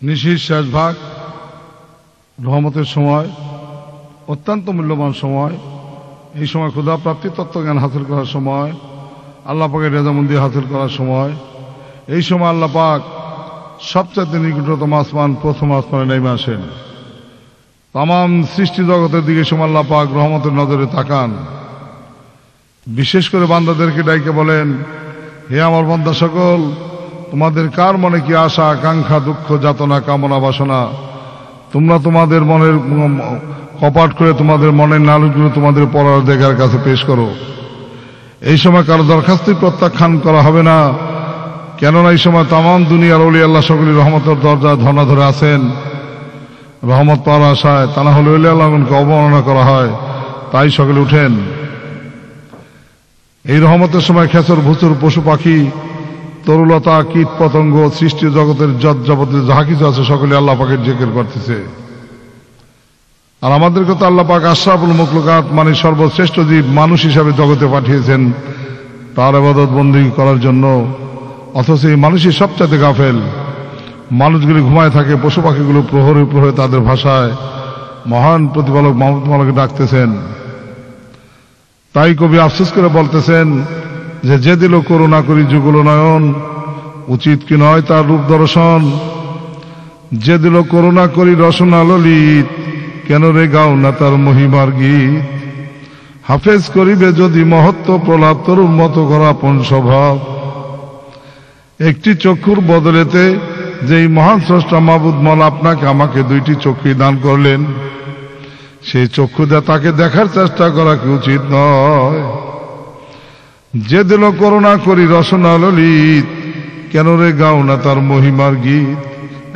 নিশির শেষ ভাগ রহমতের সময়, অত্যন্ত মূল্যবান সময়। এই সময় ক্ষুধা প্রাপ্তি তত্ত্বজ্ঞান হাসিল করার সময়, আল্লাহ পাকের রেজামন্দি হাসিল করার সময়। এই সময় আল্লাহ পাক সবচেয়ে নিকটতম আসমান, প্রথম আসমানে নেমে আসেন। তামাম সৃষ্টি জগতের দিকে সময় আল্লাহ পাক রহমতের নজরে তাকান। বিশেষ করে বান্দাদেরকে ডাইকে বলেন, হে আমার বান্দা সকল, তোমাদের কার মনে কি আশা আকাঙ্ক্ষা, দুঃখ, যাতনা, কামনা, বাসনা, তোমরা তোমাদের মনের কপাট করে তোমাদের মনের নালুগুলো তোমাদের পরওয়ারদিগারের কাছে পেশ করো। এই সময় কারো দরখাস্তই প্রত্যাখ্যান করা হবে না, কেননা এই সময় তামাম দুনিয়ার ওলি আল্লাহ সকলের রহমতের দরজা ধর্ণা ধরে আছেন রহমত পাওয়ার আশায়। তা না হলে ওলি আল্লাহকে অবমাননা করা হয়, তাই সকলে উঠেন। এই রহমতের সময় খেচর ভুচুর পশু পাখি, তরুলতা, কীট পতঙ্গ, সৃষ্টি জগতের যাবতীয় যাহা কিছু আছে সকলে আল্লাহ পাকের জিকির করতেছে। আর আমাদেরকে তো আল্লাহ পাক আশরাফুল মখলুকাত মানে সর্বশ্রেষ্ঠ জীব মানুষ হিসাবে জগতে পাঠিয়েছেন তার ইবাদত বন্দেগী করার জন্য। অথচ এই মানুষই সবচাইতে গাফেল। মানুষগুলি ঘুমায় থাকে, পশু পাখিগুলো প্রহরে প্রহরে তাদের ভাষায় মহান প্রতিপালক মাহমুদ মাওলাকে ডাকতেছেন। তাই কবি আফসোস করে বলতেছেন যে দিল করুণা করি যুগল নয়ন, উচিত কি নয় তার রূপ দর্শন। যে দিল করুণা করি রসনা ললিত, কেন রে গাও না তার মহিমার গীত। হাফেজ করিবে যদি মহত্ব প্রলাপ, তরুণ মতো করা আপন স্বভাব। একটি চক্ষুর বদলেতে যেই মহান স্রষ্টা মাবুদ মাওলা আপনাকে আমাকে দুইটি চক্ষু দান করলেন, সেই চক্ষু দিয়ে তাকে দেখার চেষ্টা করা কি উচিত নয়। যে দিল করুণা করি রসনা ললিত, কেন রে গাও না তার মহিমার গীত।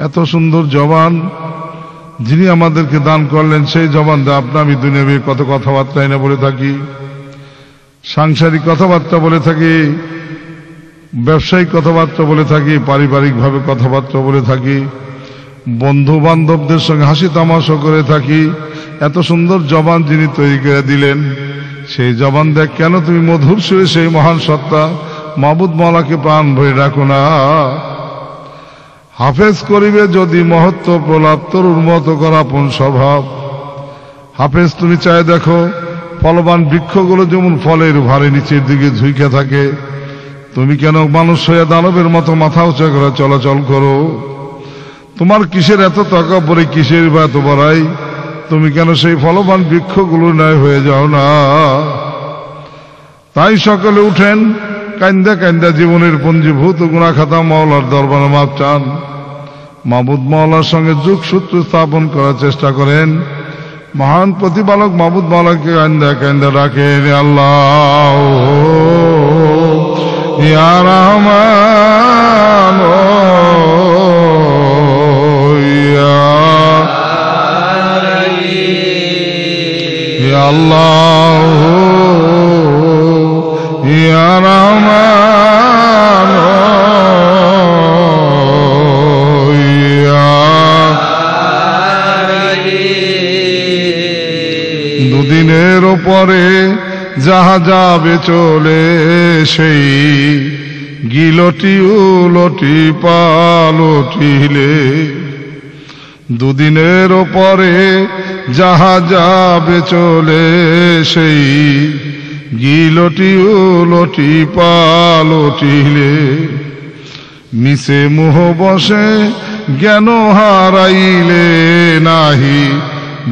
এত সুন্দর জবান যিনি আমাদেরকে দান করলেন, সেই জবান দিয়ে আপনি আমি দুনিয়াবি কত কথাবার্তাই না বলে থাকি, সাংসারিক কথাবার্তা বলে থাকি, ব্যবসায়িক কথাবার্তা বলে থাকি, পারিবারিকভাবে কথাবার্তা বলে থাকি, বন্ধু বান্ধবদের সঙ্গে হাসি তামাশা করে থাকি। এত সুন্দর জবান যিনি তৈরি করে দিলেন, সেই জবান দেখ কেন তুমি মধুর সুরে সেই মহান সত্তা মাবুদ মাওলাকে প্রাণ ভরে রাখো না। হাফেজ করিবে যদি মহত্ব প্রলাপ, তরুর মতো করা আপন স্বভাব। হাফেজ তুমি চাই দেখো, ফলবান বৃক্ষগুলো যেমন ফলের ভারে নিচের দিকে ঝুঁকে থাকে, তুমি কেন মানুষ হয়ে দানবের মতো মাথা উঁচা করে চলাচল করো। তোমার কিসের এত তাকাব্বুরি, কিসের বা এত বড়াই, তুমি কেন সেই ফলবান বৃক্ষগুলো ন্যায় হয়ে যাও না। তাই সকলে উঠেন, কান্দা কান্দা জীবনের পঞ্জীভূত গুনাহ খাতা মাওলার দরবারে মাপ চান। মাবুদ মাওলার সঙ্গে যোগসূত্র স্থাপন করার চেষ্টা করেন। মহান প্রতিপালক মাবুদ মাওলাকে কান্দা কান্দা ডাকেন, আল্লাহ ইয়া রহমান ইয়া আল্লাহ ইয়া রহমান ইয়া। দুদিনের ওপরে যাহা যাবে চলে, সেই গিলটি উলটি পালটিলে। দুদিনের ওপরে যাহা যাবে চলে, সেই গিলটি উলটি পালটিলে। মিছে মোহ বসে জ্ঞান হারাইলে নাহি,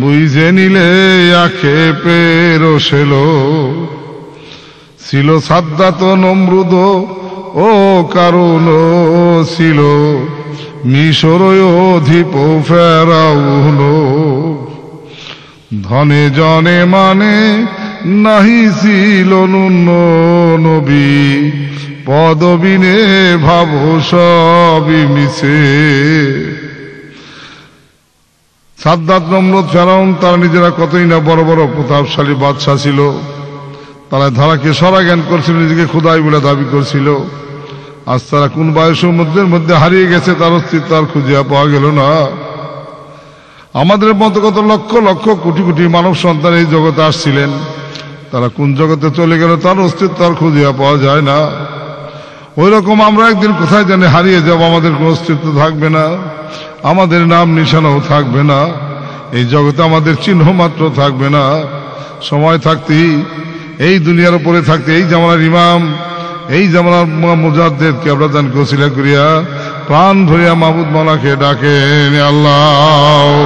বুঝে নিলে আখে পেরোসেল। ছিল সাদ্দাত নমরুদ ও কারণ ছিল মিশর অধিপ ফেরাউন। ধনে জনে মানে নাহি ছিল নুন্ন নবী, পদবিনে ভাব সবই মিশে। সাদ্দাত নমরুদ ফেরাউন তারা নিজেরা কতই না বড় বড় প্রতাপশালী বাদশাহ ছিল। তারা ধারাকে সরা জ্ঞান করছিল, নিজেকে খোদাই বলে দাবি করছিল। আজ তারা কোন বায়ুসমুদ্রের মধ্যে হারিয়ে গেছে, তার অস্তিত্ব আর খুঁজিয়া পাওয়া গেল না। আমাদের মতো কত লক্ষ লক্ষ কোটি কোটি মানব সন্তান এই জগতে আসছিলেন, তারা কোন জগতে চলে গেল তার অস্তিত্ব আর খুঁজিয়া পাওয়া যায় না। ওই রকম আমরা একদিন কোথায় জানি হারিয়ে যাব, আমাদের কোনো অস্তিত্ব থাকবে না। আমাদের নাম নিশানাও থাকবে না, এই জগতে আমাদের চিহ্ন মাত্র থাকবে না। সময় থাকতেই এই দুনিয়ার উপরে থাকতে এই জামানার ইমাম, এই জামানার মুজাদ্দিদ কেবলাদানকে ওসিলা করিয়া প্রাণ ভরিয়া মাহবুব মাওলাকে ডাকেন, আল্লাহ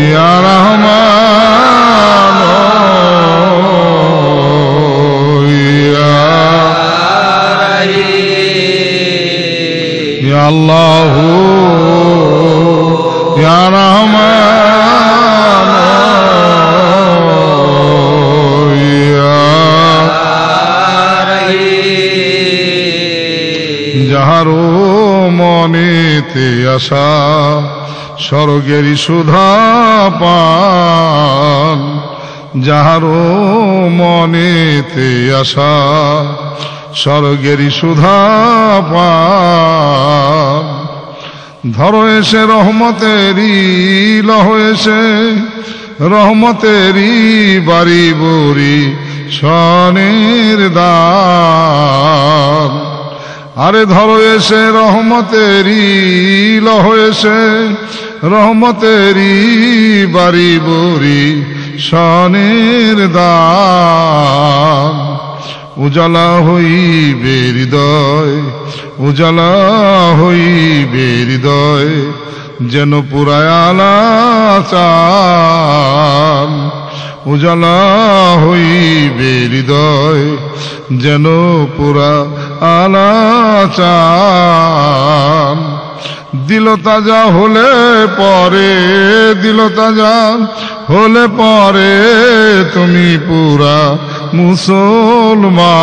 ইয়া রহমান ইয়া রহিম, ইয়া আল্লাহ ইয়া রহমান ইয়া রহিম। যাহারো মনেতে আশা স্বর্গেরই সুধা পান, যাহারো মনেতে আশা স্বর্গেরই সুধা পান, ধরো এসে রহমতেরই লহ এসে রহমতেরই বাড়ি বড়ি সনের দান। আরে ধরো এসে রহমতেরই লহ এসে রহমতেরই বাড়ি বড়ি সনের দান। উজালা হইবে হৃদয়, উজালা হইবে হৃদয়, যেন পুরায় আলা চান। উজালা হইবে হৃদয়, যেন পুরা আলা চান। দিল তাজা হলে পরে, দিল তাজা হলে পরে তুমি পুরা মুসলমান।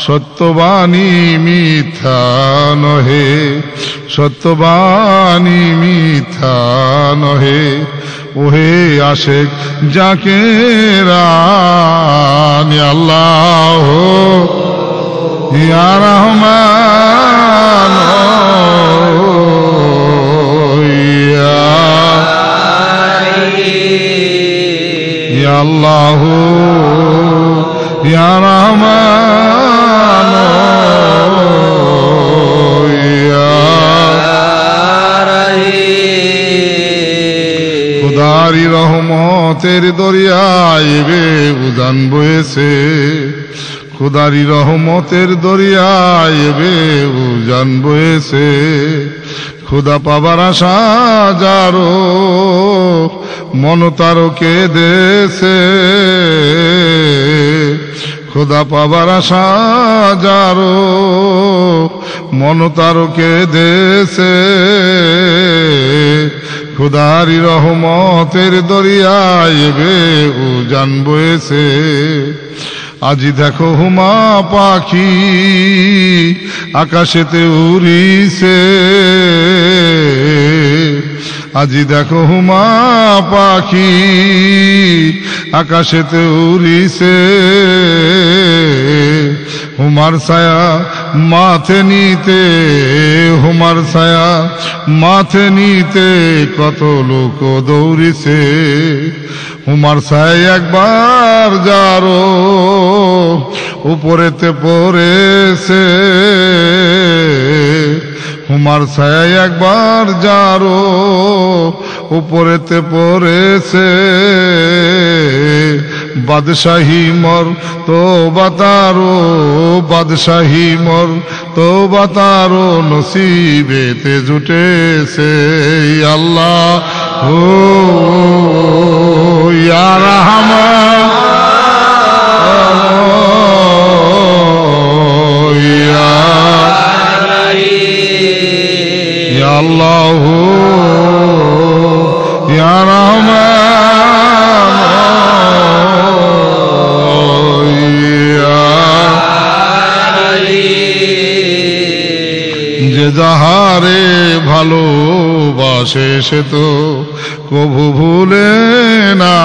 সত্যবাণী মিথ্যা নহে, সত্যবাণী মিথ্যা নহে, ওহে আশেক জাকেরান, আল্লাহ ইয়া রহমান ইয়া আল্লাহ ইয়া রহমান ইয়া রহিম। খোদারি রহমতের দরিয়ায় বে উদান বয়েছে, খোদারি রহমতের দরিয়ায় বে উজান বয়েছে। খোদা পাবার আশা যারো মন তারো কেঁদেছে, খোদা পাবার আশা যারো মন তারো কেঁদেছে। খোদারি রহমতের দরিয়ায় বে উজান বয়েছে। আজি দেখো হুমা পাখি আকাশেতে উড়িছে, আজি দেখো হুমা পাখি আকাশেতে উড়িছে। হুমার ছায়া মাথে নিতে, হুমার ছায়া মাথে নিতে কত লোক দৌড়িছে। হুমার ছায়া একবার যারো উপরেতে পড়েছে, হুমার ছায়া একবার যারো উপরেতে পড়েছে। বাদশাহী মর তো বাতারো, বাদশাহী মর তো বাতারো নসিবেতে জুটেছে। আল্লাহ ও ইয়া রহমান ইয়া আল্লাহ ইয়া রহমান ইয়া যে যাহারে ভালোবাসে সে তো কভু ভুলে না,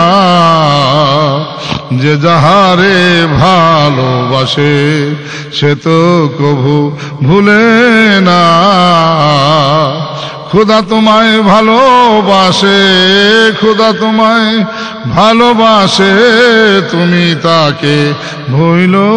যে যাহারে ভালোবাসে সে তো কভু ভুলে না। খোদা তোমায় ভালোবাসে, খোদা তোমায় ভালোবাসে, তুমি তাকে ভুলো